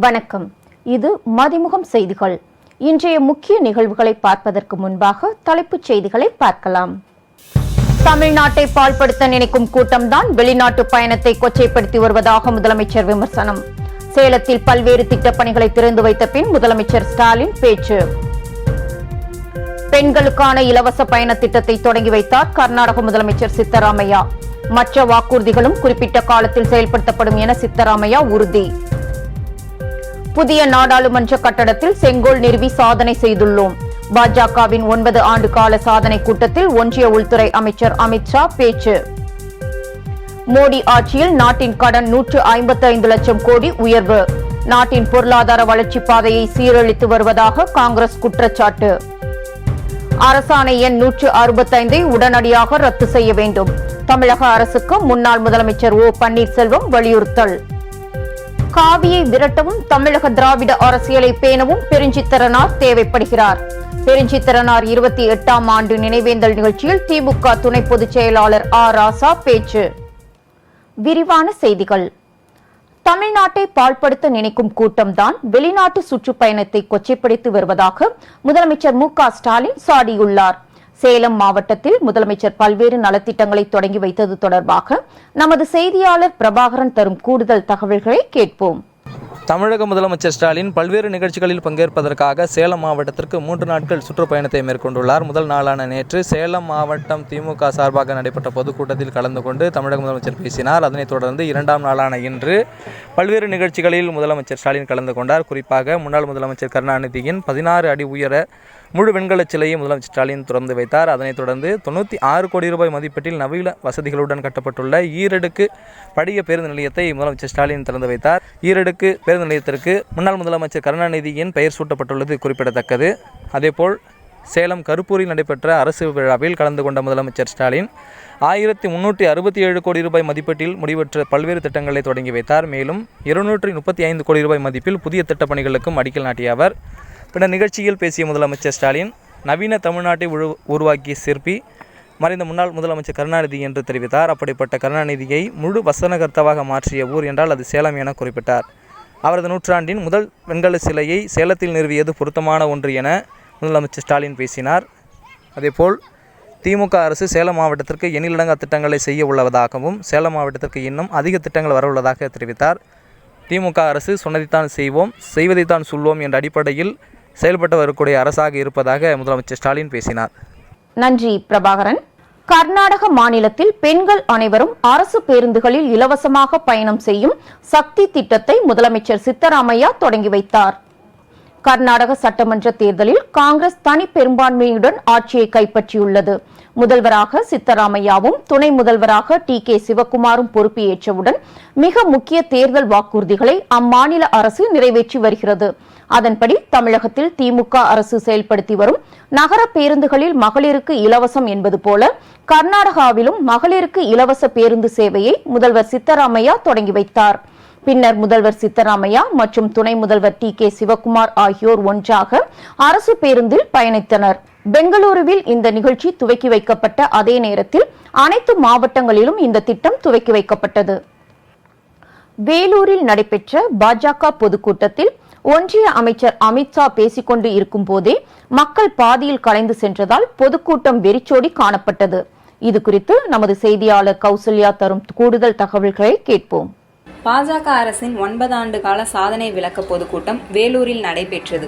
வணக்கம். இது மதிமுகம் செய்திகள். இன்றைய முக்கிய நிகழ்வுகளை பார்ப்பதற்கு முன்பாக தலைப்புச் செய்திகளை பார்க்கலாம். தமிழ்நாட்டை பாழ்படுத்த நினைக்கும் கூட்டம்தான் வெளிநாட்டு பயணத்தை கொச்சைப்படுத்தி வருவதாக முதலமைச்சர் விமர்சனம். சேலத்தில் பல்வேறு திட்டப்பணிகளை திறந்து வைத்த பின் முதலமைச்சர் ஸ்டாலின் பேச்சு. பெண்களுக்கான இலவச பயண திட்டத்தை தொடங்கி வைத்தார் கர்நாடக முதலமைச்சர் சித்தராமையா. மற்ற வாக்குறுதிகளும் குறிப்பிட்ட காலத்தில் செயல்படுத்தப்படும் என சித்தராமையா உறுதி. புதிய நாடாளுமன்ற கட்டடத்தில் செங்கோல் நிறுவி சாதனை செய்துள்ளோம். பாஜகவின் 9 ஆண்டு கால சாதனை கூட்டத்தில் ஒன்றிய உள்துறை அமைச்சர் அமித்ஷா பேச்சு. மோடி ஆட்சியில் நாட்டின் கடன் 155 லட்சம் கோடி உயர்வு. நாட்டின் பொருளாதார வளர்ச்சி பாதையை சீரழித்து வருவதாக காங்கிரஸ் குற்றச்சாட்டு. அரசாணை எண் 165 உடனடியாக ரத்து செய்ய வேண்டும். தமிழக அரசுக்கு முன்னாள் முதலமைச்சர் ஓ பன்னீர்செல்வம் வலியுறுத்தல். காவியை விரட்டவும் தமிழக திராவிட அரசியலை பேணவும் பெருஞ்சித்திரனார் தேவைப்படுகிறார். பெருஞ்சித்திரனார் 28ஆம் ஆண்டு நினைவேந்தல் நிகழ்ச்சியில் திமுக துணை பொதுச் செயலாளர் ஆ. ராசா பேச்சு. விரிவான செய்திகள். தமிழ்நாட்டை பாழ்படுத்த நினைக்கும் கூட்டம்தான் வெளிநாட்டு சுற்றுப்பயணத்தை கொச்சைப்படுத்தி வருவதாக முதலமைச்சர் மு. ஸ்டாலின் சாடியுள்ளார். சேலம் மாவட்டத்தில் முதலமைச்சர் பல்வேறு நலத்திட்டங்களை தொடங்கி வைத்தது தொடர்பாக நமது செய்தியாளர் பிரபாகரன் தரும் கூடுதல் தகவல்களை கேட்போம். தமிழக முதலமைச்சர் ஸ்டாலின் பல்வேறு நிகழ்ச்சிகளில் பங்கேற்பதற்காக சேலம் மாவட்டத்திற்கு 3 நாட்கள் சுற்றுப்பயணத்தை மேற்கொண்டுள்ளார். முதல் நாளான நேற்று சேலம் மாவட்டம் திமுக சார்பாக நடைபெற்ற பொதுக்கூட்டத்தில் கலந்து கொண்டு தமிழக முதலமைச்சர் பேசினார். அதனைத் தொடர்ந்து 2ஆம் நாளான இன்று பல்வேறு நிகழ்ச்சிகளில் முதலமைச்சர் ஸ்டாலின் கலந்து கொண்டார். குறிப்பாக முன்னாள் முதலமைச்சர் கருணாநிதியின் 16 அடி உயர முழு வெண்கலச் சிலையை முதலமைச்சர் ஸ்டாலின் திறந்து வைத்தார். அதனைத் தொடர்ந்து 96 கோடி ரூபாய் மதிப்பீட்டில் நவீன வசதிகளுடன் கட்டப்பட்டுள்ள ஈரடுக்கு படிய பேருந்து நிலையத்தை முதலமைச்சர் ஸ்டாலின் திறந்து வைத்தார். ஈரடுக்கு பேருந்து நிலையத்திற்கு முன்னாள் முதலமைச்சர் கருணாநிதியின் பெயர் சூட்டப்பட்டுள்ளது குறிப்பிடத்தக்கது. அதேபோல் சேலம் கருப்பூரில் நடைபெற்ற அரசு விழாவில் கலந்து கொண்ட முதலமைச்சர் ஸ்டாலின் 1367 கோடி ரூபாய் மதிப்பீட்டில் முடிவற்ற பல்வேறு திட்டங்களை தொடங்கி வைத்தார். மேலும் 235 கோடி ரூபாய் மதிப்பில் புதிய திட்டப்பணிகளுக்கும் அடிக்கல் நாட்டிய அவர் பின்னர் நிகழ்ச்சியில் பேசிய முதலமைச்சர் ஸ்டாலின் நவீன தமிழ்நாட்டை உருவாக்கிய சிற்பி மறைந்த முன்னாள் முதலமைச்சர் கருணாநிதி என்று தெரிவித்தார். அப்படிப்பட்ட கருணாநிதியை முழு வசனகர்த்தாவாக மாற்றிய ஊர் என்றால் அது சேலம் என குறிப்பிட்டார். அவரது நூற்றாண்டின் முதல் வெண்கல சிலையை சேலத்தில் நிறுவியது பொருத்தமான ஒன்று என முதலமைச்சர் ஸ்டாலின் பேசினார். அதேபோல் திமுக அரசு சேலம் மாவட்டத்திற்கு எண்ணிலடங்கா திட்டங்களை செய்ய உள்ளதாகவும் சேலம் மாவட்டத்திற்கு இன்னும் அதிக திட்டங்கள் வரவுள்ளதாக தெரிவித்தார். திமுக அரசு சொன்னதைத்தான் செய்வோம், செய்வதைத்தான் சொல்வோம் என்ற அடிப்படையில் செயல்பட்டு வரக்கூடிய அரசாக இருப்பதாக முதலமைச்சர் ஸ்டாலின் பேசினார். நன்றி பிரபாகரன். கர்நாடக மாநிலத்தில் பெண்கள் அனைவரும் அரசு பேருந்துகளில் இலவசமாக பயணம் செய்யும் சக்தி திட்டத்தை முதலமைச்சர் சித்தராமையா தொடங்கி வைத்தார். கர்நாடக சட்டமன்ற தேர்தலில் காங்கிரஸ் தனி பெரும்பான்மையுடன் ஆட்சியை கைப்பற்றியுள்ளது. முதல்வராக சித்தராமையாவும் துணை முதல்வராக டி. சிவக்குமாரும் பொறுப்பேற்றவுடன் மிக முக்கிய தேர்தல் வாக்குறுதிகளை அம்மாநில அரசு நிறைவேற்றி வருகிறது. அதன்படி தமிழகத்தில் திமுக அரசு செயல்படுத்தி வரும் நகர பேருந்துகளில் மகளிருக்கு இலவசம் என்பது போல கர்நாடகாவிலும் மகளிருக்கு இலவச பேருந்து சேவையை முதல்வர் சித்தராமையா தொடங்கி வைத்தார். பின்னர் முதல்வர் சித்தராமையா மற்றும் துணை முதல்வர் டி. சிவக்குமார் ஆகியோர் ஒன்றாக அரசு பேருந்தில் பயணித்தனர். பெங்களூருவில் இந்த நிகழ்ச்சி துவக்கி வைக்கப்பட்ட அதே நேரத்தில் அனைத்து மாவட்டங்களிலும் இந்த திட்டம் துவக்கி வைக்கப்பட்டது. வேலூரில் நடைபெற்ற பாஜக பொதுக்கூட்டத்தில் ஒன்றிய அமைச்சர் அமித்ஷா பேசிக்கொண்டு இருக்கும் போதே மக்கள் பாதியில் கலைந்து சென்றதால் பொதுக்கூட்டம் வெறிச்சோடி காணப்பட்டது. இது குறித்து நமது செய்தியாளர் கௌசல்யா தரும் கூடுதல் தகவல்களை கேட்போம். பாஜக அரசின் 9 ஆண்டு கால சாதனை விளக்க பொதுக்கூட்டம் வேலூரில் நடைபெற்றது.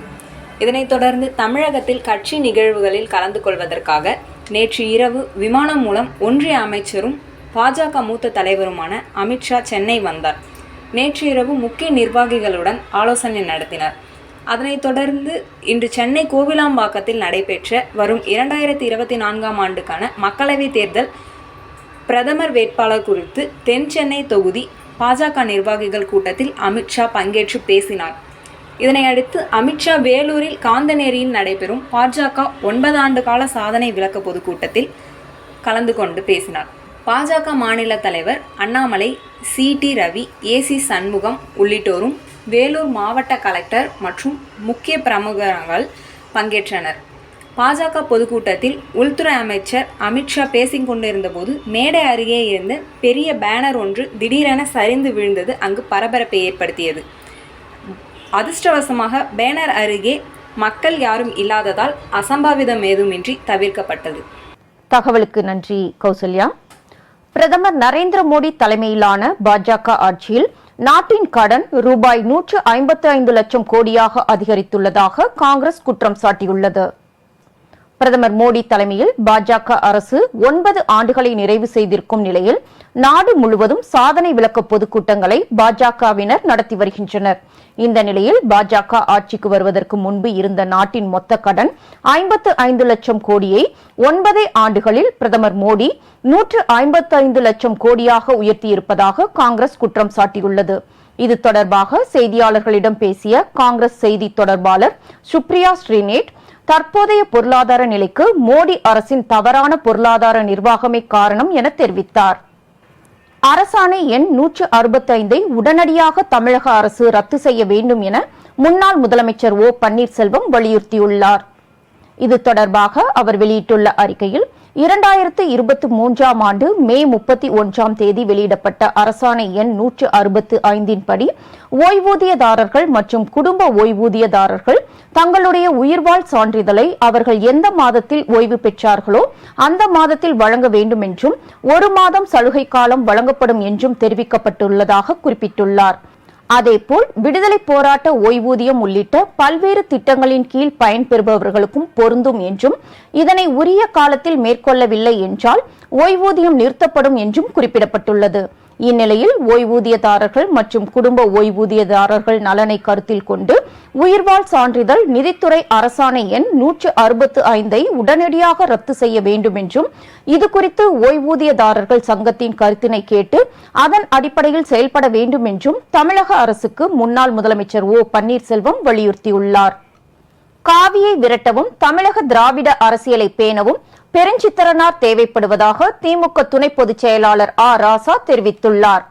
இதனைத் தொடர்ந்து தமிழகத்தில் கட்சி நிகழ்வுகளில் கலந்து கொள்வதற்காக நேற்று இரவு விமானம் மூலம் ஒன்றிய அமைச்சரும் பாஜக மூத்த தலைவருமான அமித்ஷா சென்னை வந்தார். நேற்று இரவு முக்கிய நிர்வாகிகளுடன் ஆலோசனை நடத்தினார். அதனைத் தொடர்ந்து இன்று சென்னை கோவிலாம்பாக்கத்தில் நடைபெற்ற வரும் 2024ஆம் ஆண்டுக்கான மக்களவைத் தேர்தல் பிரதமர் வேட்பாளர் குறித்து தென் சென்னை தொகுதி பாஜக நிர்வாகிகள் கூட்டத்தில் அமித்ஷா பங்கேற்று பேசினார். இதனையடுத்து அமித்ஷா வேலூரில் காந்தநேரியில் நடைபெறும் பாஜக 9 ஆண்டு கால சாதனை விளக்க பொதுக்கூட்டத்தில் கலந்து கொண்டு பேசினார். பாஜக மாநில தலைவர் அண்ணாமலை, சி. ரவி, ஏ. சண்முகம் உள்ளிட்டோரும் வேலூர் மாவட்ட கலெக்டர் மற்றும் முக்கிய பிரமுகர்கள் பங்கேற்றனர். பாஜக பொதுக்கூட்டத்தில் உள்துறை அமைச்சர் அமித்ஷா பேசிக் கொண்டிருந்த போது மேடை அருகே இருந்த பெரிய பேனர் ஒன்று திடீரென சரிந்து விழுந்தது அங்கு பரபரப்பை ஏற்படுத்தியது. அதிர்ஷ்டவசமாக பேனர் அருகே மக்கள் யாரும் இல்லாததால் அசம்பாவிதம் ஏதுமின்றி தவிர்க்கப்பட்டது. தகவலுக்கு நன்றி கௌசல்யா. பிரதமர் நரேந்திர மோடி தலைமையிலான பாஜக ஆட்சியில் நாட்டின் கடன் ரூபாய் 155 லட்சம் கோடியாக அதிகரித்துள்ளதாக காங்கிரஸ் குற்றம் சாட்டியுள்ளது. பிரதமர் மோடி தலைமையில் பாஜக அரசு 9 ஆண்டுகளை நிறைவு செய்திருக்கும் நிலையில் நாடு முழுவதும் சாதனை விளக்க பொதுக்கூட்டங்களை பாஜகவினர் நடத்தி வருகின்றனர். இந்த நிலையில் பாஜக ஆட்சிக்கு வருவதற்கு முன்பு இருந்த நாட்டின் மொத்த கடன் 55 லட்சம் கோடியை 9 ஆண்டுகளில் பிரதமர் மோடி 155 லட்சம் கோடியாக உயர்த்தியிருப்பதாக காங்கிரஸ் குற்றம் சாட்டியுள்ளது. இது தொடர்பாக செய்தியாளர்களிடம் பேசிய காங்கிரஸ் செய்தி தொடர்பாளர் சுப்ரியா ஸ்ரீநேட், தற்போதைய பொருளாதார நிலைக்கு மோடி அரசின் தவறான பொருளாதார நிர்வாகமே காரணம் என தெரிவித்தார். அரசாணை எண் 165ஐ உடனடியாக தமிழக அரசு ரத்து செய்ய வேண்டும் என முன்னாள் முதலமைச்சர் ஓ பன்னீர்செல்வம் வலியுறுத்தியுள்ளார். இது தொடர்பாக அவர் வெளியிட்டுள்ள அறிக்கையில் 2023ஆம் ஆண்டு மே 31ஆம் தேதி வெளியிடப்பட்ட அரசாணை எண் 165 படி ஓய்வூதியதாரர்கள் மற்றும் குடும்ப ஓய்வூதியதாரர்கள் தங்களுடைய உயிர்வாழ் சான்றிதழை அவர்கள் எந்த மாதத்தில் ஓய்வு பெற்றார்களோ அந்த மாதத்தில் வழங்க வேண்டும் என்றும் 1 மாதம் சலுகை காலம் வழங்கப்படும் என்றும் தெரிவிக்கப்பட்டுள்ளதாக குறிப்பிட்டுள்ளார். அதேபோல் விடுதலை போராட்ட ஓய்வூதியம் உள்ளிட்ட பல்வேறு திட்டங்களின் கீழ் பயன்பெறுபவர்களுக்கும் பொருந்தும் என்றும் இதனை உரிய காலத்தில் மேற்கொள்ளவில்லை என்றால் ஓய்வூதியம் நிறுத்தப்படும் என்றும் குறிப்பிடப்பட்டுள்ளது. இந்நிலையில் ஓய்வூதியதாரர்கள் மற்றும் குடும்ப ஓய்வூதியதாரர்கள் நலனை கருத்தில் கொண்டு உயிர்வாழ் சான்றிதழ் நிதித்துறை அரசாணை எண் 165ஐ உடனடியாக ரத்து செய்ய வேண்டும் என்றும் இதுகுறித்து ஓய்வூதியதாரர்கள் சங்கத்தின் கருத்தினை கேட்டு அதன் அடிப்படையில் செயல்பட வேண்டும் என்றும் தமிழக அரசுக்கு முன்னாள் முதலமைச்சர் ஓ பன்னீர்செல்வம் வலியுறுத்தியுள்ளார். காவியை விரட்டவும் தமிழக திராவிட அரசியலை பேணவும் பெருஞ்சித்திரனார் தேவைப்படுவதாக திமுக துணை பொதுச் செயலாளர் ஆ ராசா தெரிவித்துள்ளார்.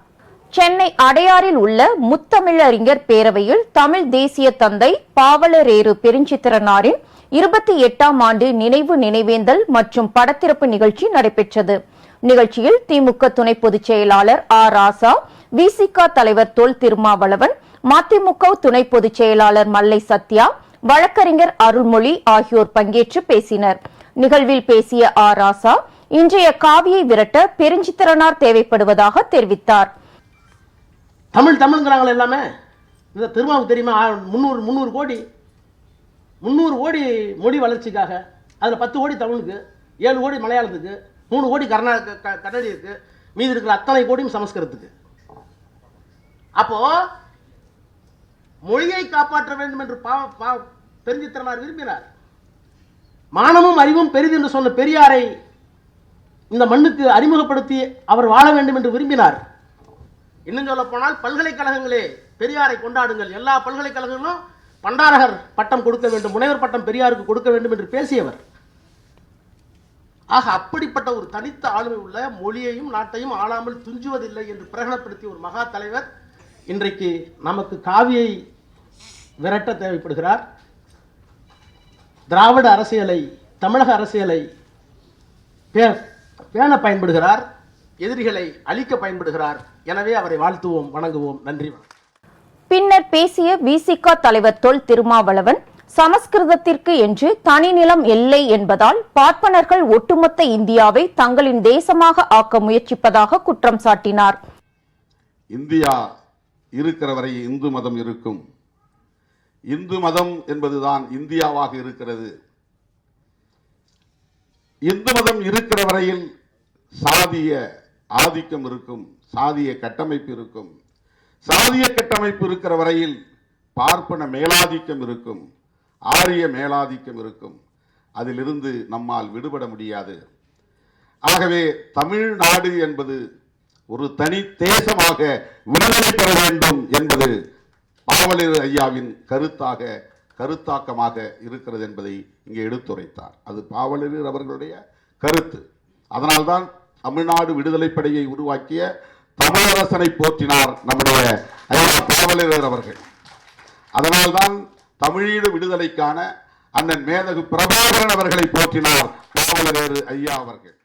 சென்னை அடையாறில் உள்ள முத்தமிழறிஞர் பேரவையில் தமிழ் தேசிய தந்தை பாவலரேறு பெருஞ்சித்திரனாரின் 28ஆம் ஆண்டு நினைவேந்தல் மற்றும் படத்திறப்பு நிகழ்ச்சி நடைபெற்றது. நிகழ்ச்சியில் திமுக துணை பொதுச் செயலாளர் ஆ ராசா, விசிக தலைவர் தொல் திருமாவளவன், மதிமுக துணை பொதுச் செயலாளர் மல்லை சத்யா, வழக்கறிஞர் அருள்மொழி ஆகியோர் பங்கேற்று பேசினர். நிகழ்வில் பேசிய ஆ ராசா, இன்றைய காவியை விரட்ட பெருஞ்சித்திரனார் தேவைப்படுவதாக தெரிவித்தார். தமிழ்ங்கிறாங்களே எல்லாமே. இந்த திருமாவுக்கு தெரியுமா? 300 கோடி மொழி வளர்ச்சிக்காக, அதில் 10 கோடி தமிழுக்கு, 7 கோடி மலையாளத்துக்கு, 3 கோடி கன்னடியருக்கு, மீதி இருக்கிற அத்தனை கோடியும் சமஸ்கிருதத்துக்கு. அப்போ மொழியை காப்பாற்ற வேண்டும் என்று பெருஞ்சித்திரனார் விரும்பினார். மானமும் அறிவும் பெரிது என்று சொன்ன பெரியாரை இந்த மண்ணுக்கு அறிமுகப்படுத்தி அவர் வாழ வேண்டும் என்று விரும்பினார். இன்னும் சொல்ல போனால் பல்கலைக்கழகங்களே பெரியாரை கொண்டாடுங்கள், எல்லா பல்கலைக்கழகங்களும் பண்டாரகர் பட்டம் கொடுக்க வேண்டும், முனைவர் பட்டம் பெரியாருக்கு கொடுக்க வேண்டும் என்று பேசியவர். ஆக அப்படிப்பட்ட ஒரு தனித்த ஆளுமை உள்ள, மொழியையும் நாட்டையும் ஆளாமல் துஞ்சுவதில்லை என்று பிரகடனப்படுத்திய ஒரு மகா தலைவர் இன்றைக்கு நமக்கு காவியை விரட்ட தேவைப்படுகிறார். திராவிட அரசியலை, தமிழக அரசியலை பேண பயன்படுகிறார், எதிரிகளை அழிக்க பயன்படுகிறார். எனவே அவரை வாழ்த்துவோம், வணங்குவோம். நன்றி. பின்னர் பேசிய விசிக தலைவர் தொல் திருமாவளவன், சமஸ்கிருதத்திற்கு என்று தனி நிலம் இல்லை என்பதால் பார்ப்பனர்கள் ஒட்டுமொத்த இந்தியாவை தங்களின் தேசமாக ஆக்க முயற்சிப்பதாக குற்றம் சாட்டினார். இந்தியா இருக்கிற வரை இந்து மதம் இருக்கும். இந்து மதம் என்பதுதான் இந்தியாவாக இருக்கிறது. இந்து மதம் இருக்கிற வரையில் சாதிய ஆதிக்கம் இருக்கும், சாதிய கட்டமைப்பு இருக்கும். சாதிய கட்டமைப்பு இருக்கிற வரையில் பார்ப்பன மேலாதிக்கம் இருக்கும், ஆரிய மேலாதிக்கம் இருக்கும். அதிலிருந்து நம்மால் விடுபட முடியாது. ஆகவே தமிழ்நாடு என்பது ஒரு தனி தேசமாக விடுதலை பெற வேண்டும் என்பது பாவலரேறு ஐயாவின் கருத்தாக்கமாக இருக்கிறது என்பதை இங்கே எடுத்துரைத்தார். அது பாவலரேறு அவர்களுடைய கருத்து. அதனால்தான் தமிழ்நாடு விடுதலை படையை உருவாக்கிய தமிழரசனை போற்றினார் நம்முடைய ஐயா பாவலரேறு அவர்கள். அதனால்தான் தமிழீழ விடுதலைக்கான அண்ணன் மேதகு பிரபாகரன் அவர்களை போற்றினார் பாவலரேறு ஐயா அவர்கள்.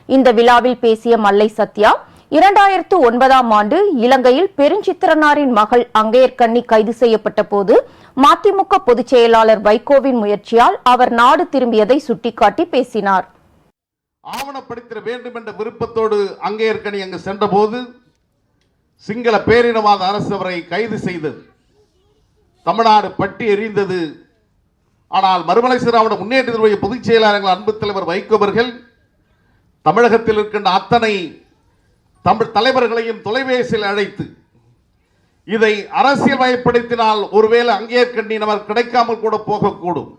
இந்த விழாவில் பேசிய மல்லை சத்யா, 2009ஆம் ஆண்டு இலங்கையில் பெருஞ்சித்திரனாரின் மகள் அங்கையர்கண்ணி கைது செய்யப்பட்ட போது மதிமுக பொதுச் செயலாளர் வைகோவின் முயற்சியால் அவர் நாடு திரும்பியதை சுட்டிக்காட்டி பேசினார். ஆவணப்படுத்த வேண்டும் என்ற விருப்பத்தோடு அங்கையர்கண்ணி அங்கு சென்றபோது சிங்கள பேரினவாத அரசு அவரை கைது செய்தது. தமிழ்நாடு பட்டி எறிந்தது. ஆனால் மறுமலை சிறாவண முன்னேற்றத்தினுடைய பொதுச் செயலாளர்கள் அன்பு தலைவர் வைகோ அவர்கள் தமிழகத்தில் இருக்கின்ற அத்தனை தமிழ் தலைவர்களையும் தொலைபேசியில் அழைத்து இதை அரசியல் வயப்படுத்தினால் ஒருவேளை அங்கேற்கண்ணி நமக்கு கிடைக்காமல் கூட போகக்கூடும்,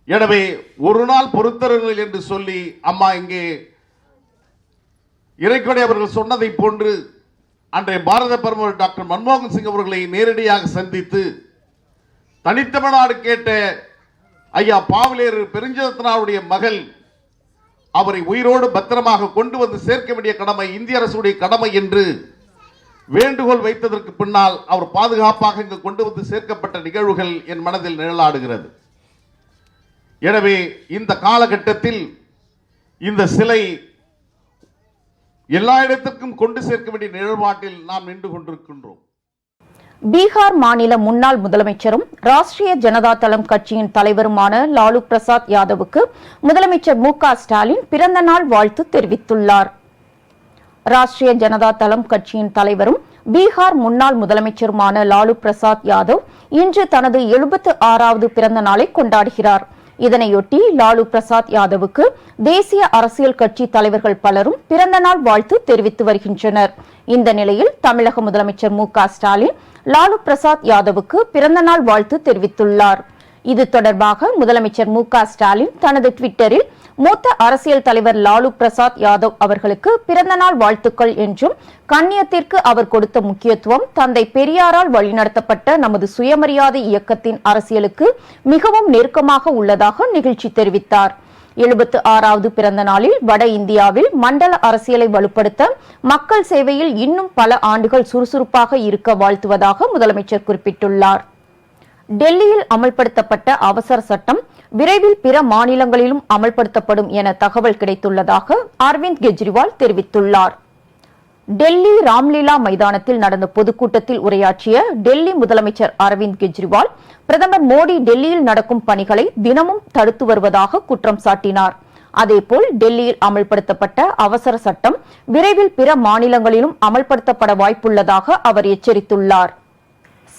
எனவே ஒரு நாள் பொறுத்தருங்கள் என்று சொல்லி அம்மா இங்கே இறைக்கொடை அவர்கள் சொன்னதை போன்று அன்றைய பாரத பிரதமர் டாக்டர் மன்மோகன் சிங் அவர்களை நேரடியாக சந்தித்து தனித்தமிழ்நாடு கேட்ட ஐயா பாவலேறு பெருஞ்சித்திரனாருடைய மகள் அவரை உயிரோடு பத்திரமாக கொண்டு வந்து சேர்க்க வேண்டிய கடமை இந்திய அரசுடைய கடமை என்று வேண்டுகோள் வைத்ததற்கு பின்னால் அவர் பாதுகாப்பாக இங்கு கொண்டு வந்து சேர்க்கப்பட்ட நிகழ்வுகள் என் மனதில் நிழலாடுகிறது. எனவே இந்த காலகட்டத்தில் இந்த சிலை எல்லா இடத்திற்கும் கொண்டு சேர்க்க வேண்டிய நிழல்பாட்டில் நாம் நின்று கொண்டிருக்கின்றோம். பீகார் மாநில முன்னாள் முதலமைச்சரும் ராஷ்டிரிய ஜனதா தளம் கட்சியின் தலைவருமான லாலு பிரசாத் யாதவுக்கு முதலமைச்சர் மு.க. ஸ்டாலின் பிறந்த நாள் வாழ்த்து தெரிவித்துள்ளார். ராஷ்டிரிய ஜனதா தளம் கட்சியின் தலைவரும் பீகார் முன்னாள் முதலமைச்சருமான லாலு பிரசாத் யாதவ் இன்று தனது 76வது பிறந்த நாளை கொண்டாடுகிறார். இதனையொட்டி லாலு பிரசாத் யாதவுக்கு தேசிய அரசியல் கட்சி தலைவர்கள் பலரும் பிறந்த நாள் வாழ்த்து தெரிவித்து வருகின்றனர். இந்த நிலையில் தமிழக முதலமைச்சர் மு.க. ஸ்டாலின் லாலு பிரசாத் யாதவுக்கு பிறந்த நாள் வாழ்த்து தெரிவித்துள்ளார். இது தொடர்பாக முதலமைச்சர் மு.க. ஸ்டாலின் தனது ட்விட்டரில் மூத்த அரசியல் தலைவர் லாலு பிரசாத் யாதவ் அவர்களுக்கு பிறந்தநாள் வாழ்த்துக்கள் என்றும் கண்ணியத்திற்கு அவர் கொடுத்த முக்கியத்துவம் தந்தை பெரியாரால் வழிநடத்தப்பட்ட நமது சுயமரியாதை இயக்கத்தின் அரசியலுக்கு மிகவும் நெருக்கமாக உள்ளதாக நிகழ்ச்சி தெரிவித்தார். 76வது பிறந்த நாளில் வட இந்தியாவில் மண்டல அரசியலை வலுப்படுத்த மக்கள் சேவையில் இன்னும் பல ஆண்டுகள் சுறுசுறுப்பாக இருக்க வாழ்த்துவதாக முதலமைச்சர் குறிப்பிட்டுள்ளார். டெல்லியில் அமல்படுத்தப்பட்ட அவசர சட்டம் விரைவில் பிற மாநிலங்களிலும் அமல்படுத்தப்படும் என தகவல் கிடைத்துள்ளதாக அரவிந்த் கெஜ்ரிவால் தெரிவித்துள்ளார். டெல்லி ராம்லீலா மைதானத்தில் நடந்த பொதுக்கூட்டத்தில் உரையாற்றிய டெல்லி முதலமைச்சர் அரவிந்த் கெஜ்ரிவால் பிரதமர் மோடி டெல்லியில் நடக்கும் பணிகளை தினமும் தடுத்து வருவதாக குற்றம் சாட்டினார். அதேபோல் டெல்லியில் அமல்படுத்தப்பட்ட அவசர சட்டம் விரைவில் பிற மாநிலங்களிலும் அமல்படுத்தப்பட வாய்ப்புள்ளதாக அவர் எச்சரித்துள்ளார்.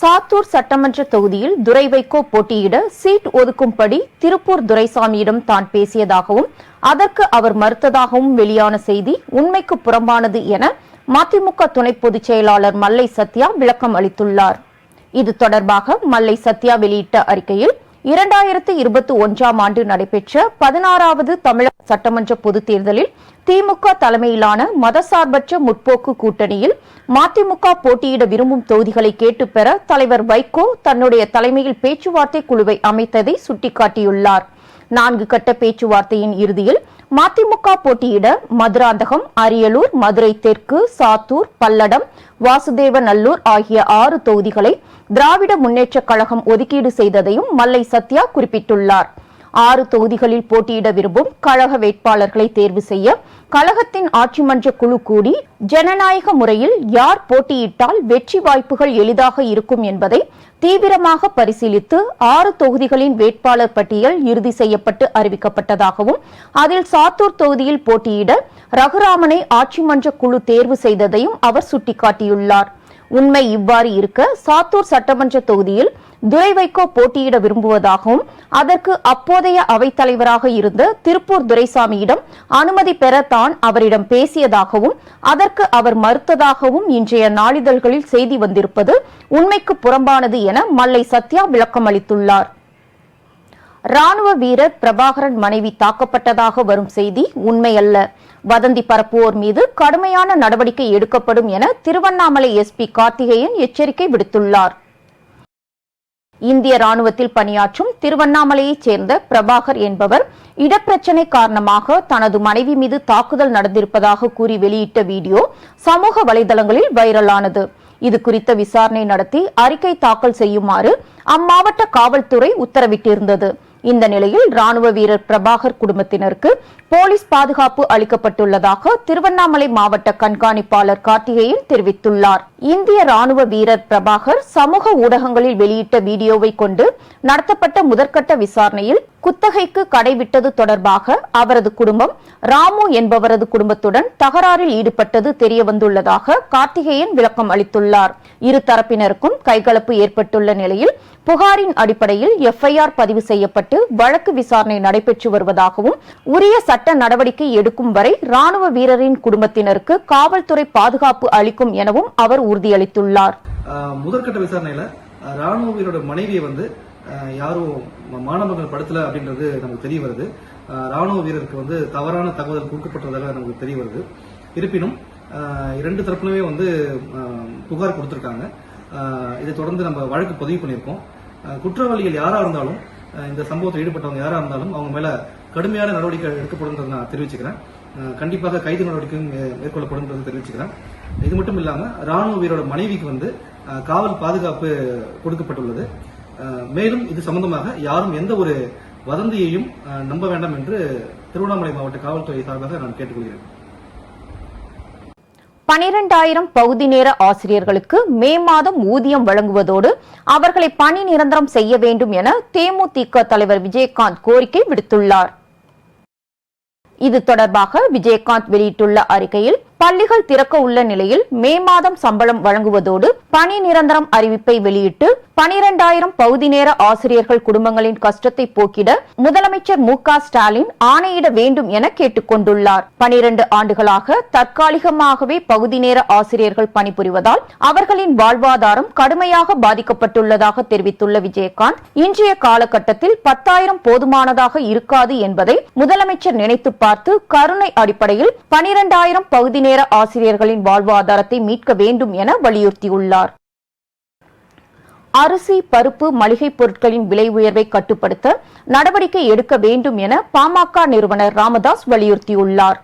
சாத்தூர் சட்டமன்ற தொகுதியில் துரை வைகோ போட்டியிட சீட் ஒதுக்கும்படி திருப்பூர் துரைசாமியிடம் தான் பேசியதாகவும் அதற்கு அவர் மறுத்ததாகவும் வெளியான செய்தி உண்மைக்கு புறம்பானது என மதிமுக துணை பொதுச் செயலாளர் மல்லை சத்யா விளக்கம் அளித்துள்ளார். இது தொடர்பாக மல்லை சத்யா வெளியிட்ட அறிக்கையில் 2021ஆம் ஆண்டு நடைபெற்ற 16வது தமிழக சட்டமன்ற பொதுத் தேர்தலில் திமுக தலைமையிலான மதசார்பற்ற முற்போக்கு கூட்டணியில் மதிமுக போட்டியிட விரும்பும் தொகுதிகளை கேட்டுப் பெற தலைவர் வைகோ தன்னுடைய தலைமையில் பேச்சுவார்த்தை குழுவை அமைத்ததை சுட்டிக்காட்டியுள்ளார். 4 கட்ட பேச்சுவார்த்தையின் இறுதியில் மதிமுக போட்டியிட மதுராந்தகம், அரியலூர், மதுரை தெற்கு, சாத்தூர், பல்லடம், வாசுதேவநல்லூர் ஆகிய 6 தொகுதிகளை திராவிட முன்னேற்றக் கழகம் ஒதுக்கீடு செய்ததையும் மல்லை சத்யா குறிப்பிட்டுள்ளார். 6 தொகுதிகளில் போட்டியிட விரும்பும் கழக வேட்பாளர்களை தேர்வு செய்ய கழகத்தின் ஆட்சி மன்ற குழு கூடி ஜனநாயக முறையில் யார் போட்டியிட்டால் வெற்றி வாய்ப்புகள் எளிதாக இருக்கும் என்பதை தீவிரமாக பரிசீலித்து 6 தொகுதிகளின் வேட்பாளர் பட்டியல் இறுதி செய்யப்பட்டு அறிவிக்கப்பட்டதாகவும் அதில் சாத்தூர் தொகுதியில் போட்டியிட ரகுராமனை ஆட்சி மன்ற குழு தேர்வு செய்ததையும் அவர் சுட்டிக்காட்டியுள்ளார். உண்மை இவ்வாறு இருக்க சாத்தூர் சட்டமன்ற தொகுதியில் துரை வைகோ போட்டியிட விரும்புவதாகவும் அதற்கு அப்போதைய அவைத்தலைவராக இருந்த திருப்பூர் துரைசாமியிடம் அனுமதி பெற தான் அவரிடம் பேசியதாகவும் அதற்கு அவர் மறுத்ததாகவும் இன்றைய நாளிதழ்களில் செய்தி வந்திருப்பது உண்மைக்கு புறம்பானது என மல்லை சத்யா விளக்கம் அளித்துள்ளார். ராணுவ வீரர் பிரபாகரன் மனைவி தாக்கப்பட்டதாக வரும் செய்தி உண்மையல்ல. வதந்தி பரப்புவோர் மீது கடுமையான நடவடிக்கை எடுக்கப்படும் என திருவண்ணாமலை எஸ்பி கார்த்திகேயன் எச்சரிக்கை விடுத்துள்ளார். இந்திய ராணுவத்தில் பணியாற்றும் திருவண்ணாமலையைச் சேர்ந்த பிரபாகர் என்பவர் இடப்பிரச்சினை காரணமாக தனது மனைவி மீது தாக்குதல் நடந்திருப்பதாக கூறி வெளியிட்ட வீடியோ சமூக வலைதளங்களில் வைரலானது. இது குறித்த விசாரணை நடத்தி அறிக்கை தாக்கல் செய்யுமாறு அம்மாவட்ட காவல்துறை உத்தரவிட்டிருந்தது. இந்த நிலையில் ராணுவ வீரர் பிரபாகர் குடும்பத்தினருக்கு போலீஸ் பாதுகாப்பு அளிக்கப்பட்டுள்ளதாக திருவண்ணாமலை மாவட்ட கண்காணிப்பாளர் கார்த்திகேயன் தெரிவித்துள்ளார். இந்திய ராணுவ வீரர் பிரபாகர் சமூக ஊடகங்களில் வெளியிட்ட வீடியோவை கொண்டு நடத்தப்பட்ட முதற்கட்ட விசாரணையில் குத்தகைக்கு கடை விட்டது தொடர்பாக அவரது குடும்பம் ராமு என்பவரது குடும்பத்துடன் தகராறில் ஈடுபட்டது தெரியவந்துள்ளதாக கார்த்திகேயன் விளக்கம் அளித்துள்ளார். இரு தரப்பினருக்கும் கைகலப்பு ஏற்பட்டுள்ள நிலையில் புகாரின் அடிப்படையில் எஃப்ஐஆர் பதிவு செய்யப்பட்டு வழக்கு விசாரணை நடைபெற்று வருவதாகவும் உரிய சட்ட நடவடிக்கை எடுக்கும் வரை ராணுவ வீரரின் குடும்பத்தினருக்கு காவல்துறை பாதுகாப்பு அளிக்கும் எனவும் அவர் உறுதியளித்துள்ளார். முதற்கட்ட விசாரணையில ராணுவ வீரரோட மனைவியை யாரும் மாணவர்கள் படுத்தல அப்படின்றது நமக்கு தெரிய வருது. ராணுவ வீரருக்கு தவறான தகவல் கொடுக்கப்பட்டதாக நமக்கு தெரிய வருது. இருப்பினும் இரண்டு தரப்புலுமே புகார் கொடுத்திருக்காங்க. இதை தொடர்ந்து நம்ம வழக்கு பதிவு பண்ணியிருக்கோம். குற்றவாளிகள் யாரா இருந்தாலும், இந்த சம்பவத்தில் ஈடுபட்டவங்க யாரா இருந்தாலும் அவங்க மேல கடுமையான நடவடிக்கை எடுக்கப்படும் நான் தெரிவிச்சுக்கிறேன். கண்டிப்பாக கைது நடவடிக்கையும் மேற்கொள்ளப்படும் தெரிவிச்சுக்கிறேன். இது மட்டும் இல்லாம ராணுவ வீரோட மனைவிக்கு காவல் பாதுகாப்பு கொடுக்கப்பட்டுள்ளது. மேலும் இது சம்பந்தமாக யாரும் எந்த ஒரு வதந்தியையும் நம்ப வேண்டாம் என்று திருவண்ணாமலை மாவட்ட காவல்துறை சார்பாக நான் கேட்டுக்கொள்கிறேன். 12,000 பகுதி நேர ஆசிரியர்களுக்கு மே மாதம் ஊதியம் வழங்குவதோடு அவர்களை பணி நிரந்தரம் செய்ய வேண்டும் என தேமுதிக தலைவர் விஜயகாந்த் கோரிக்கை விடுத்துள்ளார். இது தொடர்பாக விஜயகாந்த் வெளியிட்டுள்ள அறிக்கையில், பள்ளிகள் திறக்க உள்ள நிலையில் மே மாதம் சம்பளம் வழங்குவதோடு பணி நிரந்தரம் அறிவிப்பை வெளியிட்டு 12,000 பகுதி நேர ஆசிரியர்கள் குடும்பங்களின் கஷ்டத்தை போக்கிட முதலமைச்சர் மு.க. ஸ்டாலின் ஆணையிட வேண்டும் என கேட்டுக் கொண்டுள்ளார். 12 ஆண்டுகளாக தற்காலிகமாகவே பகுதி நேர ஆசிரியர்கள் பணிபுரிவதால் அவர்களின் வாழ்வாதாரம் கடுமையாக பாதிக்கப்பட்டுள்ளதாக தெரிவித்துள்ள விஜயகாந்த், இன்றைய காலகட்டத்தில் 10,000 போதுமானதாக இருக்காது என்பதை முதலமைச்சர் நினைத்து பார்த்து கருணை அடிப்படையில் 12,000 பகுதி நேர ஆசிரியர்களின் வாழ்வாதாரத்தை மீட்க வேண்டும் என வலியுறுத்தியுள்ளார். அரிசி, பருப்பு, மளிகை பொருட்களின் விலை உயர்வை கட்டுப்படுத்த நடவடிக்கை எடுக்க வேண்டும் என பாமக நிறுவனர் ராமதாஸ் வலியுறுத்தியுள்ளார்.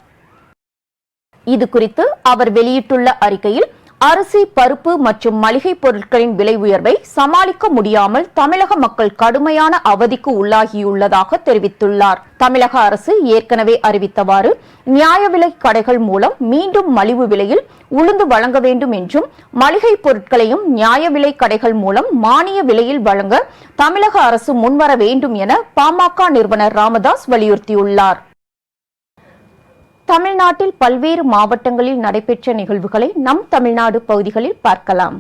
இதுகுறித்து அவர் வெளியிட்டுள்ள அறிக்கையில், அரிசி, பருப்பு மற்றும் மளிகை பொருட்களின் விலை உயர்வை சமாளிக்க முடியாமல் தமிழக மக்கள் கடுமையான அவதிக்கு உள்ளாகியுள்ளதாக தெரிவித்துள்ளார். தமிழக அரசு ஏற்கனவே அறிவித்தவாறு நியாய விலை கடைகள் மூலம் மீண்டும் மலிவு விலையில் உளுந்து வழங்க வேண்டும் என்றும், மளிகை பொருட்களையும் நியாய விலை கடைகள் மூலம் மானிய விலையில் வழங்க தமிழக அரசு முன்வர வேண்டும் என பாமக நிறுவனர் ராமதாஸ் வலியுறுத்தியுள்ளார். தமிழ்நாட்டில் பல்வேறு மாவட்டங்களில் நடைபெற்ற நிகழ்வுகளை நம் தமிழ்நாடு பகுதிகளில் பார்க்கலாம்.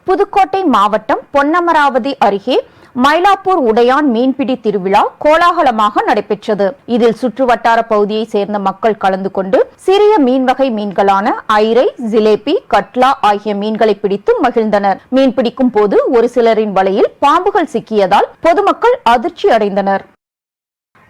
புதுக்கோட்டை மாவட்டம் பொன்னமராவதி அருகே மயிலாப்பூர் உடையான் மீன்பிடி திருவிழா கோலாகலமாக நடைபெற்றது. இதில் சுற்றுவட்டார பகுதியை சேர்ந்த மக்கள் கலந்து கொண்டு சிறிய மீன் வகை மீன்களான ஐரை, ஜிலேபி, கட்லா ஆகிய மீன்களை பிடித்து மகிழ்ந்தனர். மீன்பிடிக்கும் போது ஒரு சிலரின் வலையில் பாம்புகள் சிக்கியதால் பொதுமக்கள் அதிர்ச்சி அடைந்தனர்.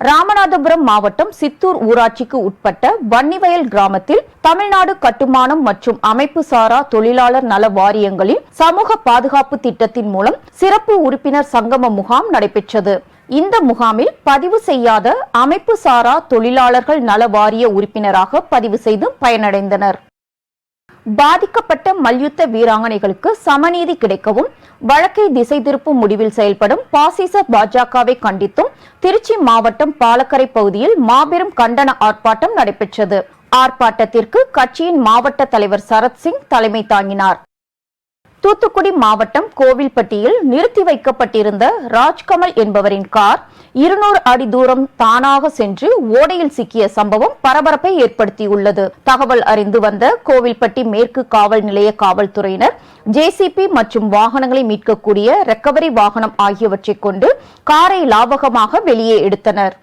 ராமநாதபுரம் மாவட்டம் சித்தூர் ஊராட்சிக்கு உட்பட்ட வன்னிவயல் கிராமத்தில் தமிழ்நாடு கட்டுமானம் மற்றும் அமைப்பு சாரா தொழிலாளர் நல வாரியங்களின் சமூக பாதுகாப்பு திட்டத்தின் மூலம் சிறப்பு உறுப்பினர் சங்கம முகாம் நடைபெற்றது. இந்த முகாமில் பதிவு செய்யாத அமைப்பு சாரா தொழிலாளர்கள் நல வாரிய உறுப்பினராக பதிவு செய்து பயனடைந்தனர். பாதிக்கப்பட்ட மல்யுத்த வீராங்கனைகளுக்கு சமநீதி கிடைக்கவும் வழக்கை திசை திருப்பும் முடிவில் செயல்படும் பாசிச பாஜகவை கண்டித்தும் திருச்சி மாவட்டம் பாலக்கரை பகுதியில் மாபெரும் கண்டன ஆர்ப்பாட்டம் நடைபெற்றது. ஆர்ப்பாட்டத்திற்கு கட்சியின் மாவட்ட தலைவர் சரத்சிங் தலைமை தாங்கினார். தூத்துக்குடி மாவட்டம் கோவில்பட்டியில் நிறுத்தி வைக்கப்பட்டிருந்த ராஜ்கமல் என்பவரின் கார் 200 அடி தூரம் தானாக சென்று ஓடையில் சிக்கிய சம்பவம் பரபரப்பை ஏற்படுத்தியுள்ளது. தகவல் அறிந்து வந்த கோவில்பட்டி மேற்கு காவல் நிலைய காவல்துறையினர் ஜேசிபி மற்றும் வாகனங்களை மீட்கக்கூடிய ரெக்கவரி வாகனம் ஆகியவற்றை கொண்டு காரை லாபகமாக வெளியே எடுத்தனர்.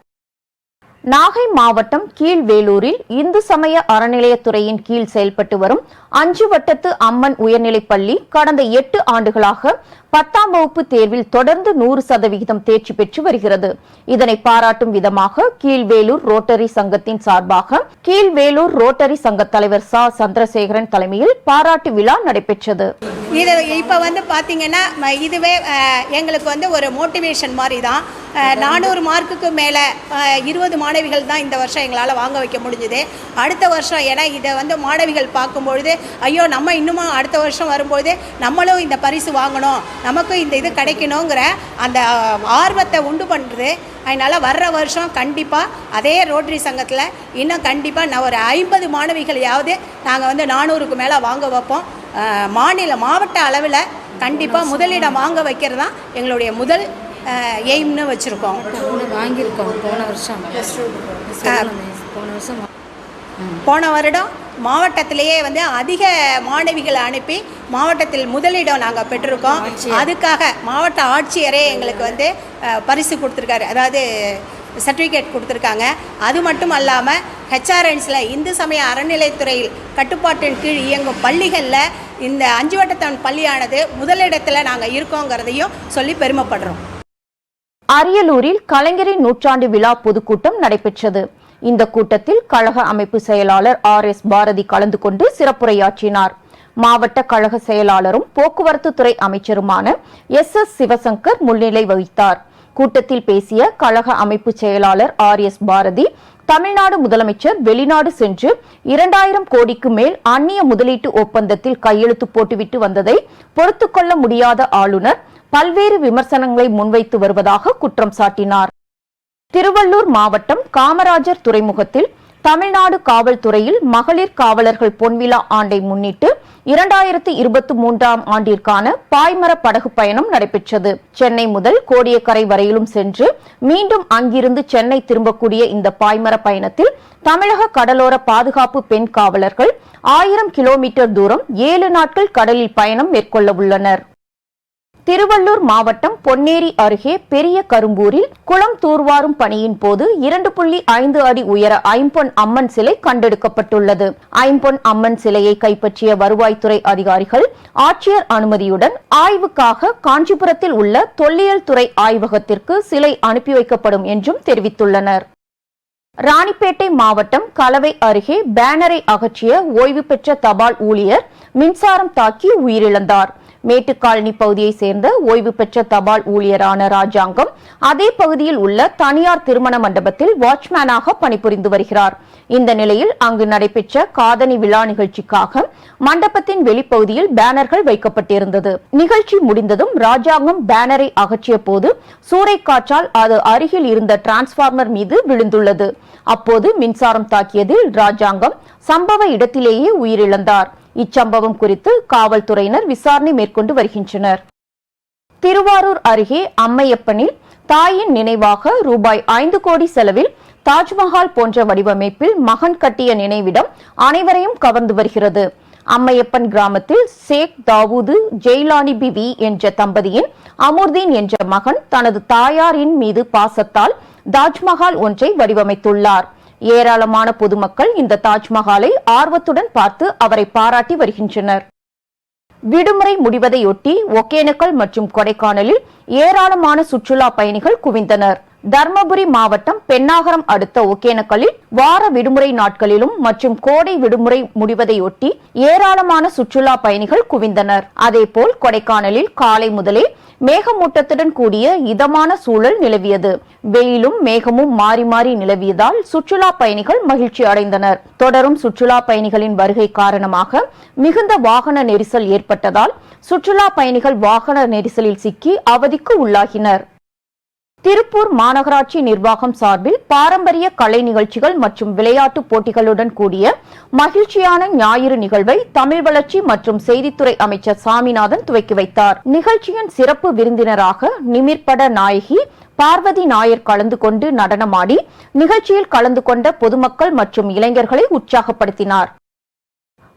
நாகை மாவட்டம் கீழ்வேலூரில் இந்து சமய அறநிலையத்துறையின் கீழ் செயல்பட்டு வரும் 5 வட்டத்து அம்மன் உயர்நிலைப் பள்ளி கடந்த 8 ஆண்டுகளாக 10ஆம் வகுப்பு தேர்வில் தொடர்ந்து 100% தேர்ச்சி பெற்று வருகிறது. இதனை பாராட்டும் விதமாக கீழ்வேலூர் ரோட்டரி சங்கத்தின் சார்பாக கீழ்வேலூர் ரோட்டரி சங்க தலைவர் சா சந்திரசேகரன் தலைமையில் பாராட்டு விழா நடைபெற்றது. இது இப்போ பார்த்தீங்கன்னா இதுவே எங்களுக்கு ஒரு மோட்டிவேஷன் மாதிரி தான். 400 மார்க்குக்கு மேலே 20 மாணவிகள் தான் இந்த வருஷம் எங்களால் வாங்க வைக்க முடிஞ்சுது. அடுத்த வருஷம் ஏன்னா இதை மாணவிகள் பார்க்கும்பொழுது ஐயோ நம்ம இன்னுமா அடுத்த வருஷம் வரும்போது நம்மளும் இந்த பரிசு வாங்கணும், நமக்கும் இந்த இது கிடைக்கணுங்கிற அந்த ஆர்வத்தை உண்டு பண்ணுறது. அதனால் வர்ற வருஷம் கண்டிப்பாக அதே ரோட்டரி சங்கத்தில் இன்னும் கண்டிப்பாக நான் ஒரு 50 மாணவிகளையாவது நாங்கள் வந்து 400க்கு மேலே வாங்க வைப்போம். மாவட்ட அளவில் கண்டிப்பாக முதலிடம் வாங்க வைக்கிறது தான் எங்களுடைய முதல் எய்ம்னு வச்சுருக்கோம். வாங்கியிருக்கோம் போன வருடம் மாவட்டத்திலேயே வந்து அதிக மாணவிகளை அனுப்பி மாவட்டத்தில் முதலிடம் நாங்கள் பெற்றிருக்கோம். அதுக்காக மாவட்ட ஆட்சியரே எங்களுக்கு வந்து பரிசு கொடுத்துருக்காரு, அதாவது சர்டிஃபிகேட் கொடுத்துருக்காங்க. அது மட்டும் இல்லாமல் ஹெச்ஆர்என்ஸில் இந்து சமய அறநிலைத்துறையில் கட்டுப்பாட்டின் கீழ் இயங்கும் பள்ளிகளில் இந்த 5 வட்டத்தவன் பள்ளியானது முதலிடத்தில் நாங்கள் இருக்கோங்கிறதையும் சொல்லி பெருமைப்படுறோம். அரியலூரில் கலைஞரின் நூற்றாண்டு விழா பொதுக்கூட்டம் நடைபெற்றது. இந்த கூட்டத்தில் கழக அமைப்பு செயலாளர் RS பாரதி கலந்து கொண்டு சிறப்புரையாற்றினார். மாவட்ட கழக செயலாளரும் போக்குவரத்து துறை அமைச்சருமான SS சிவசங்கர் முன்னிலை வகித்தார். கூட்டத்தில் பேசிய கழக அமைப்பு செயலாளர் RS பாரதி, தமிழ்நாடு முதலமைச்சர் வெளிநாடு சென்று 2000 கோடிக்கு மேல் அந்நிய முதலீட்டு ஒப்பந்தத்தில் கையெழுத்து போட்டுவிட்டு வந்ததை பொறுத்துக்கொள்ள முடியாத ஆளுநர் பல்வேறு விமர்சனங்களை முன்வைத்து வருவதாக குற்றம் சாட்டினார். திருவள்ளூர் மாவட்டம் காமராஜர் துறைமுகத்தில் தமிழ்நாடு காவல்துறையில் மகளிர் காவலர்கள் பொன்விழா ஆண்டை முன்னிட்டு 2023ஆம் ஆண்டிற்கான பாய்மர படகு பயணம் நடைபெற்றது. சென்னை முதல் கோடியக்கரை வரையிலும் சென்று மீண்டும் அங்கிருந்து சென்னை திரும்பக்கூடிய இந்த பாய்மர பயணத்தில் தமிழக கடலோர பாதுகாப்பு பெண் காவலர்கள் 1000 கிலோமீட்டர் தூரம் 7 நாட்கள் கடலில் பயணம் மேற்கொள்ள உள்ளனர். திருவள்ளூர் மாவட்டம் பொன்னேரி அருகே பெரிய கரும்பூரில் குளம் தூர்வாரும் பணியின் போது 2.5 அடி உயர ஐம்பொன் அம்மன் சிலை கண்டெடுக்கப்பட்டுள்ளது. ஐம்பொன் அம்மன் சிலையை கைப்பற்றிய வருவாய்த்துறை அதிகாரிகள் ஆட்சியர் அனுமதியுடன் ஆய்வுக்காக காஞ்சிபுரத்தில் உள்ள தொல்லியல் துறை ஆய்வகத்திற்கு சிலை அனுப்பி வைக்கப்படும் என்றும் தெரிவித்துள்ளனர். ராணிப்பேட்டை மாவட்டம் கலவை அருகே பேனரை அகற்றிய ஓய்வு பெற்ற தபால் ஊழியர் மின்சாரம் தாக்கி உயிரிழந்தார். மேட்டுக்காலனி பகுதியை சேர்ந்த ஓய்வு பெற்ற தபால் ஊழியரான ராஜாங்கம் அதே பகுதியில் உள்ள தனியார் திருமண மண்டபத்தில் வாட்ச்மேனாக பணிபுரிந்து வருகிறார். இந்த நிலையில் அங்கு நடைபெற்ற காதணி விழா நிகழ்ச்சிக்காக மண்டபத்தின் வெளிப்பகுதியில் பேனர்கள் வைக்கப்பட்டிருந்தது. நிகழ்ச்சி முடிந்ததும் ராஜாங்கம் பேனரை அகற்றிய போது சூறைக்காற்றால் அது அருகில் இருந்த டிரான்ஸ்பார்மர் மீது விழுந்துள்ளது. அப்போது மின்சாரம் தாக்கியதில் ராஜாங்கம் சம்பவ இடத்திலேயே உயிரிழந்தார். இச்சம்பவம் குறித்து காவல்துறையினர் விசாரணை மேற்கொண்டு வருகின்றனர். திருவாரூர் அருகே அம்மையப்பனில் தாயின் நினைவாக ரூபாய் 5 கோடி செலவில் தாஜ்மஹால் போன்ற வடிவமைப்பில் மகன் கட்டிய நினைவிடம் அனைவரையும் கவர்ந்து வருகிறது. அம்மையப்பன் கிராமத்தில் ஷேக் தாவூது ஜெயிலானி பிவி என்ற தம்பதியின் அமுர்தீன் என்ற மகன் தனது தாயாரின் மீது பாசத்தால் தாஜ்மஹால் ஒன்றை வடிவமைத்துள்ளார். ஏராளமான பொதுமக்கள் இந்த தாஜ்மஹாலை ஆர்வத்துடன் பார்த்து அவரை பாராட்டி வருகின்றனர். விடுமுறை முடிவதையொட்டி ஒகேனக்கல் மற்றும் கொடைக்கானலில் ஏராளமான சுற்றுலா பயணிகள் குவிந்தனர். தர்மபுரி மாவட்டம் பென்னாகரம் அடுத்த ஒகேனக்கலில் வார விடுமுறை நாட்களிலும் மற்றும் கோடை விடுமுறை முடிவதையொட்டி ஏராளமான சுற்றுலா பயணிகள் குவிந்தனர். அதேபோல் கொடைக்கானலில் காலை முதலே மேகமூட்டத்துடன் கூடிய இதமான சூழல் நிலவியது. வெயிலும் மேகமும் மாறி மாறி நிலவியதால் சுற்றுலா பயணிகள் மகிழ்ச்சி அடைந்தனர். தொடரும் சுற்றுலா பயணிகளின் வருகை காரணமாக மிகுந்த வாகன நெரிசல் ஏற்பட்டதால் சுற்றுலா பயணிகள் வாகன நெரிசலில் சிக்கி அவதிக்கு உள்ளாகினர். திருப்பூர் மாநகராட்சி நிர்வாகம் சார்பில் பாரம்பரிய கலை நிகழ்ச்சிகள் மற்றும் விளையாட்டு போட்டிகளுடன் கூடிய மகிழ்ச்சியான ஞாயிறு நிகழ்வை தமிழ் வளர்ச்சி மற்றும் செய்தித்துறை அமைச்சர் சாமிநாதன் துவக்கி வைத்தார். நிகழ்ச்சியின் சிறப்பு விருந்தினராக நிமிர்பட நாயகி பார்வதி நாயர் கலந்து கொண்டு நடனமாடி நிகழ்ச்சியில் கலந்து கொண்ட பொதுமக்கள் மற்றும் இளைஞர்களை உற்சாகப்படுத்தினார்.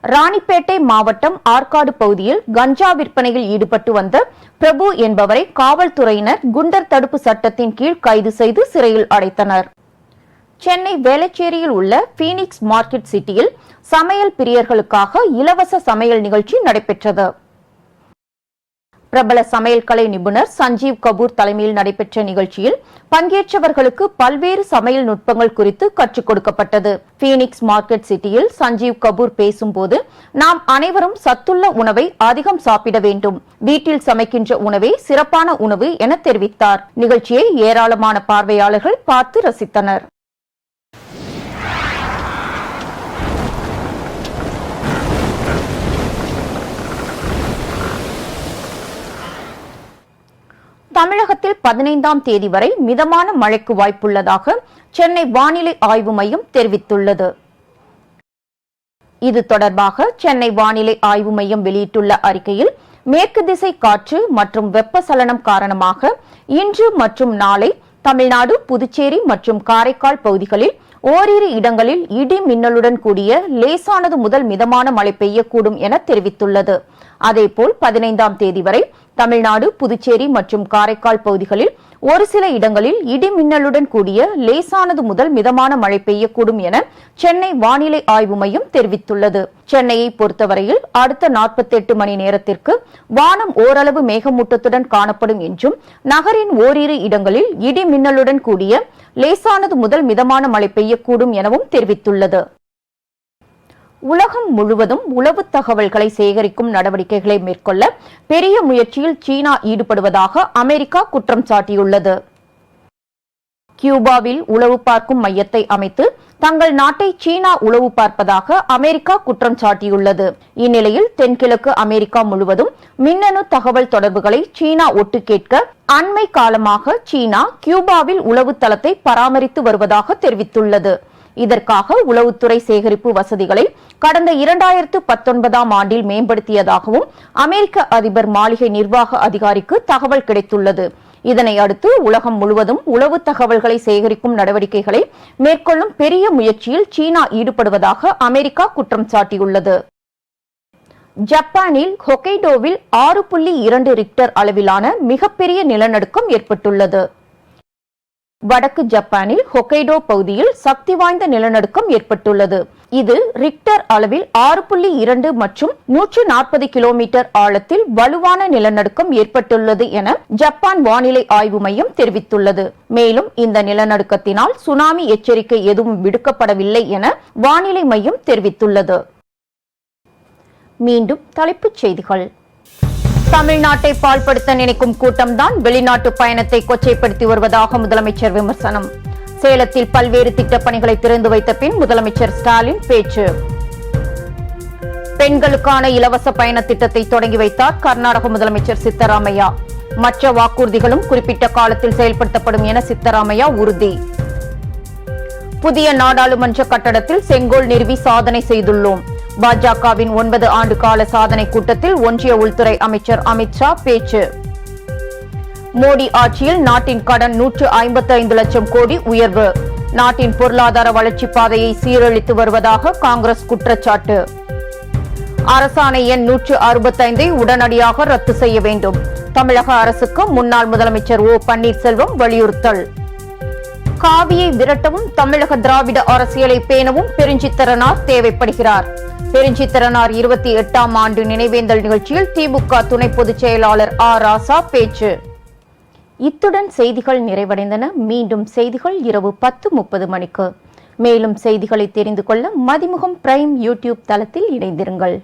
ராணிப்பேட்டை மாவட்டம் ஆற்காடு பகுதியில் கஞ்சா விற்பனையில் ஈடுபட்டு வந்த பிரபு என்பவரை காவல்துறையினர் குண்டர் தடுப்பு சட்டத்தின் கீழ் கைது செய்து சிறையில் அடைத்தனர். சென்னை வேளச்சேரியில் உள்ள பீனிக்ஸ் மார்க்கெட் சிட்டியில் சமையல் பிரியர்களுக்காக இலவச சமையல் நிகழ்ச்சி நடைபெற்றது. பிரபல சமையல் கலை நிபுணர் சஞ்சீவ் கபூர் தலைமையில் நடைபெற்ற நிகழ்ச்சியில் பங்கேற்றவர்களுக்கு பல்வேறு சமையல் நுட்பங்கள் குறித்து கற்றுக் கொடுக்கப்பட்டது. பீனிக்ஸ் மார்க்கெட் சிட்டியில் சஞ்சீவ் கபூர் பேசும்போது, நாம் அனைவரும் சத்துள்ள உணவை அதிகம் சாப்பிட வேண்டும், வீட்டில் சமைக்கின்ற உணவே சிறப்பான உணவு என தெரிவித்தார். நிகழ்ச்சியை ஏராளமான பார்வையாளர்கள் பார்த்து ரசித்தனர். தமிழகத்தில் 15ஆம் தேதி வரை மிதமான மழைக்கு வாய்ப்புள்ளதாக சென்னை வானிலை ஆய்வு மையம் தெரிவித்துள்ளது. இது தொடர்பாக சென்னை வானிலை ஆய்வு மையம் வெளியிட்டுள்ள அறிக்கையில், மேற்கு திசை காற்று மற்றும் வெப்பசலனம் காரணமாக இன்று மற்றும் நாளை தமிழ்நாடு, புதுச்சேரி மற்றும் காரைக்கால் பகுதிகளில் ஓரிரு இடங்களில் இடி மின்னலுடன் கூடிய லேசானது முதல் மிதமான மழை பெய்யக்கூடும் என தெரிவித்துள்ளது. அதேபோல் 15ஆம் தேதி வரை தமிழ்நாடு, புதுச்சேரி மற்றும் காரைக்கால் பகுதிகளில் ஒரு சில இடங்களில் இடி மின்னலுடன் கூடிய லேசானது முதல் மிதமான மழை பெய்யக்கூடும் என சென்னை வானிலை ஆய்வு மையம் தெரிவித்துள்ளது. சென்னையை பொறுத்தவரையில் அடுத்த 48 மணி நேரத்திற்கு வானம் ஓரளவு மேகமூட்டத்துடன் காணப்படும் என்றும், நகரின் ஓரிரு இடங்களில் இடி மின்னலுடன் கூடிய லேசானது முதல் மிதமான மழை பெய்யக்கூடும் எனவும் தெரிவித்துள்ளது. உலகம் முழுவதும் உளவு தகவல்களை சேகரிக்கும் நடவடிக்கைகளை மேற்கொள்ள பெரிய முயற்சியில் சீனா ஈடுபடுவதாக அமெரிக்கா குற்றம் சாட்டியுள்ளது. கியூபாவில் உளவு பார்க்கும் மையத்தை அமைத்து தங்கள் நாட்டை சீனா உளவு பார்ப்பதாக அமெரிக்கா குற்றம் சாட்டியுள்ளது. இந்நிலையில் தென்கிழக்கு அமெரிக்கா முழுவதும் மின்னணு தகவல் தொடர்புகளை சீனா ஒட்டு கேட்க அண்மை காலமாக சீனா கியூபாவில் உளவு தளத்தை பராமரித்து வருவதாக தெரிவித்துள்ளது. இதற்காக உளவுத்துறை சேகரிப்பு வசதிகளை கடந்த 2019ஆம் ஆண்டில் மேம்படுத்தியதாகவும் அமெரிக்க அதிபர் மாளிகை நிர்வாக அதிகாரிக்கு தகவல் கிடைத்துள்ளது. இதனை அடுத்து உலகம் முழுவதும் உளவு தகவல்களை சேகரிக்கும் நடவடிக்கைகளை மேற்கொள்ளும் பெரிய முயற்சியில் சீனா ஈடுபடுவதாக அமெரிக்கா குற்றம் சாட்டியுள்ளது. ஜப்பானில் ஹொக்கைடோவில் 6.2 ரிக்டர் அளவிலான மிகப்பெரிய நிலநடுக்கம் ஏற்பட்டுள்ளது. வடக்கு ஜப்பானில் ஹொக்கைடோ பகுதியில் சக்தி வாய்ந்த நிலநடுக்கம் ஏற்பட்டுள்ளது. இது ரிக்டர் அளவில் 6.2 மற்றும் 140 கிலோமீட்டர் ஆழத்தில் வலுவான நிலநடுக்கம் ஏற்பட்டுள்ளது என ஜப்பான் வானிலை ஆய்வு மையம் தெரிவித்துள்ளது. மேலும் இந்த நிலநடுக்கத்தினால் சுனாமி எச்சரிக்கை எதுவும் விடுக்கப்படவில்லை என வானிலை மையம் தெரிவித்துள்ளது. மீண்டும் தலைப்புச் செய்திகள். தமிழ்நாட்டை பாழ்படுத்த நினைக்கும் கூட்டம்தான் வெளிநாட்டு பயணத்தை கொச்சைப்படுத்தி வருவதாக முதலமைச்சர் விமர்சனம். சேலத்தில் பல்வேறு திட்டப்பணிகளை திறந்து வைத்த பின் முதலமைச்சர் ஸ்டாலின் பேச்சு. பெண்களுக்கான இலவச பயண திட்டத்தை தொடங்கி வைத்தார் கர்நாடக முதலமைச்சர் சித்தராமையா. மற்ற வாக்குறுதிகளும் குறிப்பிட்ட காலத்தில் செயல்படுத்தப்படும் என சித்தராமையா உறுதி. புதிய நாடாளுமன்ற கட்டடத்தில் செங்கோல் நிறுவி சாதனை செய்துள்ளோம். பாஜகவின் 9 ஆண்டு கால சாதனை கூட்டத்தில் ஒன்றிய உள்துறை அமைச்சர் அமித்ஷா பேச்சு. மோடி ஆட்சியில் நாட்டின் கடன் 155 லட்சம் கோடி உயர்வு. நாட்டின் பொருளாதார வளர்ச்சி பாதையை சீரழித்து வருவதாக காங்கிரஸ் குற்றச்சாட்டு. அரசாணை எண் 165 உடனடியாக ரத்து செய்ய வேண்டும். தமிழக அரசுக்கு முன்னாள் முதலமைச்சர் ஓ பன்னீர்செல்வம் வலியுறுத்தல். காவியை விரட்டவும் தமிழக திராவிட அரசியலை பேணவும் பெருஞ்சித்திரனார் தேவைப்படுகிறார். பெருஞ்சித்திரனார் 28ஆம் ஆண்டு நினைவேந்தல் நிகழ்ச்சியில் திமுக துணை பொதுச் செயலாளர் ராசா பேச்சு. இத்துடன் செய்திகள் நிறைவடைந்தன. மீண்டும் செய்திகள் இரவு 10:30 மணிக்கு. மேலும் செய்திகளை தெரிந்து கொள்ள மதிமுகம் பிரைம் யூடியூப் தளத்தில் இணைந்திருங்கள்.